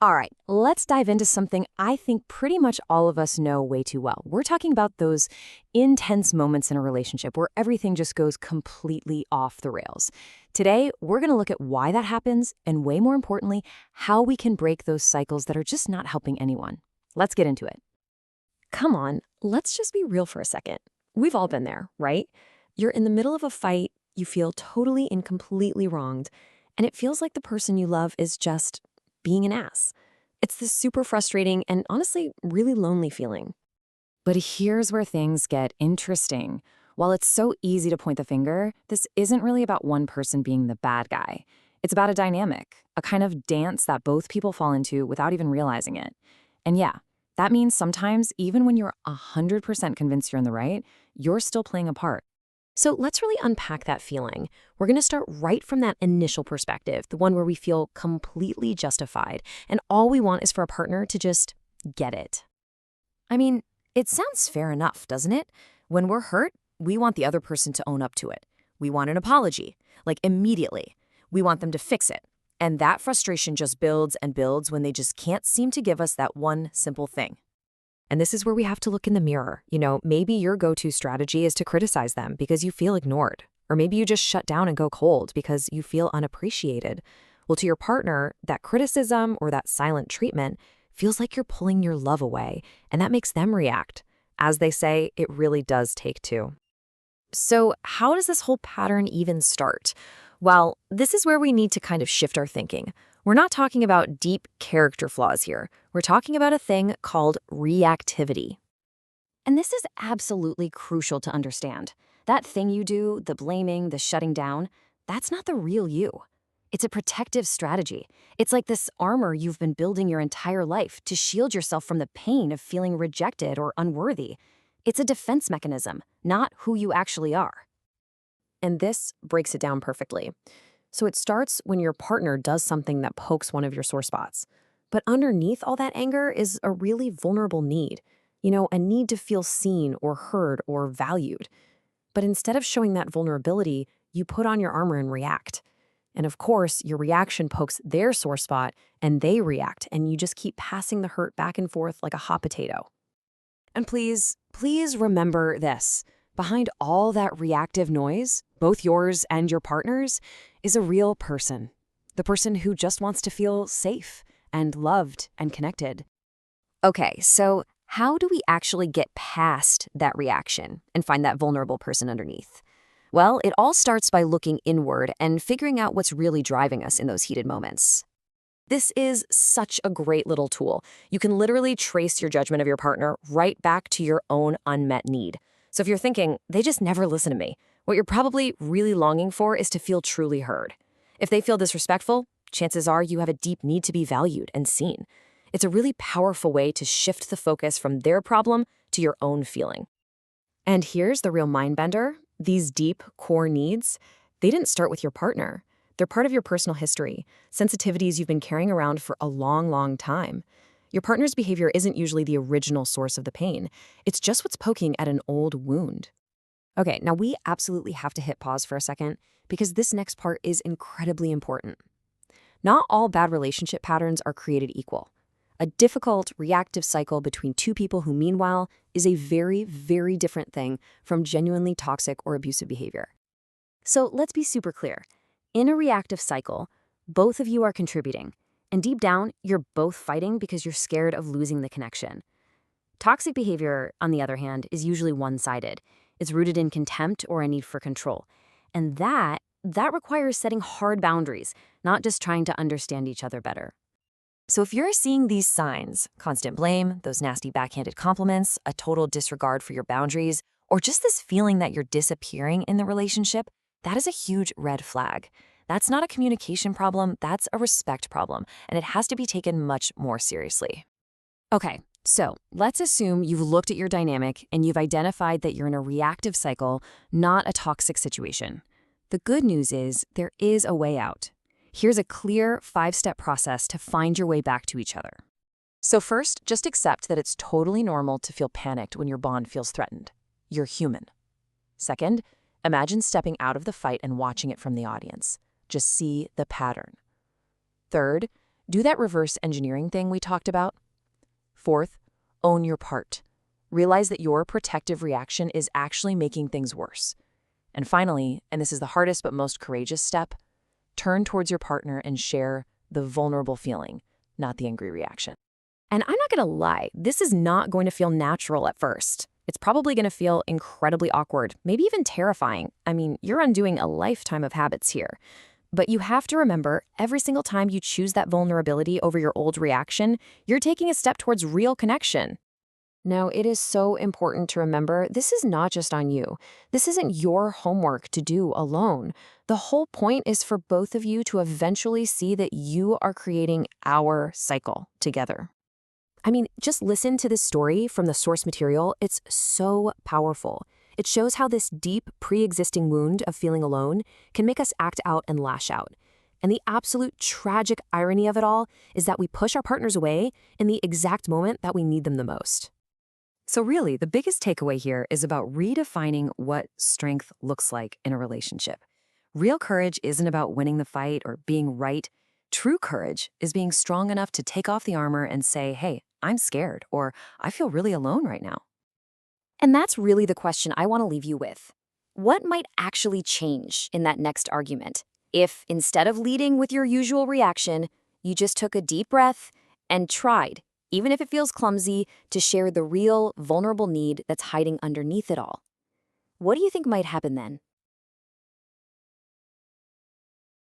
All right, let's dive into something I think pretty much all of us know way too well. We're talking about those intense moments in a relationship where everything just goes completely off the rails. Today, we're going to look at why that happens and, way more importantly, how we can break those cycles that are just not helping anyone. Let's get into it. Come on, let's just be real for a second. We've all been there, right? You're in the middle of a fight, you feel totally and completely wronged, and it feels like the person you love is just being an ass. It's this super frustrating and honestly really lonely feeling. But here's where things get interesting. While it's so easy to point the finger, this isn't really about one person being the bad guy. It's about a dynamic, a kind of dance that both people fall into without even realizing it. And yeah, that means sometimes, even when you're 100% convinced you're in the right, you're still playing a part. So let's really unpack that feeling. We're going to start right from that initial perspective, the one where we feel completely justified, and all we want is for a partner to just get it. I mean, it sounds fair enough, doesn't it? When we're hurt, we want the other person to own up to it. We want an apology, like immediately. We want them to fix it. And that frustration just builds and builds when they just can't seem to give us that one simple thing. And this is where we have to look in the mirror. Maybe your go-to strategy is to criticize them because you feel ignored. Or maybe you just shut down and go cold because you feel unappreciated. Well, to your partner, that criticism or that silent treatment feels like you're pulling your love away, and that makes them react. As they say, it really does take two. So how does this whole pattern even start? Well, this is where we need to kind of shift our thinking. We're not talking about deep character flaws here. We're talking about a thing called reactivity. And this is absolutely crucial to understand. That thing you do, the blaming, the shutting down, that's not the real you. It's a protective strategy. It's like this armor you've been building your entire life to shield yourself from the pain of feeling rejected or unworthy. It's a defense mechanism, not who you actually are. And this breaks it down perfectly. So it starts when your partner does something that pokes one of your sore spots. But underneath all that anger is a really vulnerable need. A need to feel seen or heard or valued. But instead of showing that vulnerability, you put on your armor and react. And of course, your reaction pokes their sore spot and they react, and you just keep passing the hurt back and forth like a hot potato. And please remember this. Behind all that reactive noise, both yours and your partner's, is a real person. The person who just wants to feel safe and loved and connected. Okay, so how do we actually get past that reaction and find that vulnerable person underneath? Well, it all starts by looking inward and figuring out what's really driving us in those heated moments. This is such a great little tool. You can literally trace your judgment of your partner right back to your own unmet need. So if you're thinking, they just never listen to me, what you're probably really longing for is to feel truly heard. If they feel disrespectful, chances are you have a deep need to be valued and seen. It's a really powerful way to shift the focus from their problem to your own feeling. And here's the real mind bender. These deep, core needs, they didn't start with your partner. They're part of your personal history, sensitivities you've been carrying around for a long, long time. Your partner's behavior isn't usually the original source of the pain. It's just what's poking at an old wound. Okay, now we absolutely have to hit pause for a second because this next part is incredibly important. Not all bad relationship patterns are created equal. A difficult, reactive cycle between two people who, meanwhile, is a very, very different thing from genuinely toxic or abusive behavior. So let's be super clear. In a reactive cycle, both of you are contributing, and deep down, you're both fighting because you're scared of losing the connection. Toxic behavior, on the other hand, is usually one-sided. It's rooted in contempt or a need for control. And that requires setting hard boundaries, not just trying to understand each other better. So if you're seeing these signs, constant blame, those nasty backhanded compliments, a total disregard for your boundaries, or just this feeling that you're disappearing in the relationship, that is a huge red flag. That's not a communication problem, that's a respect problem, and it has to be taken much more seriously. Okay, so let's assume you've looked at your dynamic and you've identified that you're in a reactive cycle, not a toxic situation. The good news is there is a way out. Here's a clear 5-step process to find your way back to each other. So first, just accept that it's totally normal to feel panicked when your bond feels threatened. You're human. Second, imagine stepping out of the fight and watching it from the audience. Just see the pattern. Third, Do that reverse engineering thing we talked about. Fourth, own your part. Realize that your protective reaction is actually making things worse. And finally, and this is the hardest but most courageous step, turn towards your partner and share the vulnerable feeling, not the angry reaction. And I'm not going to lie, this is not going to feel natural at first. It's probably going to feel incredibly awkward, maybe even terrifying. I mean, you're undoing a lifetime of habits here. But you have to remember, every single time you choose that vulnerability over your old reaction, you're taking a step towards real connection. Now, it is so important to remember this is not just on you. This isn't your homework to do alone. The whole point is for both of you to eventually see that you are creating our cycle together. I mean, just listen to this story from the source material. It's so powerful. It shows how this deep, pre-existing wound of feeling alone can make us act out and lash out. And the absolute tragic irony of it all is that we push our partners away in the exact moment that we need them the most. So really, the biggest takeaway here is about redefining what strength looks like in a relationship. Real courage isn't about winning the fight or being right. True courage is being strong enough to take off the armor and say, hey, I'm scared, or I feel really alone right now. And that's really the question I want to leave you with. What might actually change in that next argument if, instead of leading with your usual reaction, you just took a deep breath and tried, even if it feels clumsy, to share the real, vulnerable need that's hiding underneath it all? What do you think might happen then?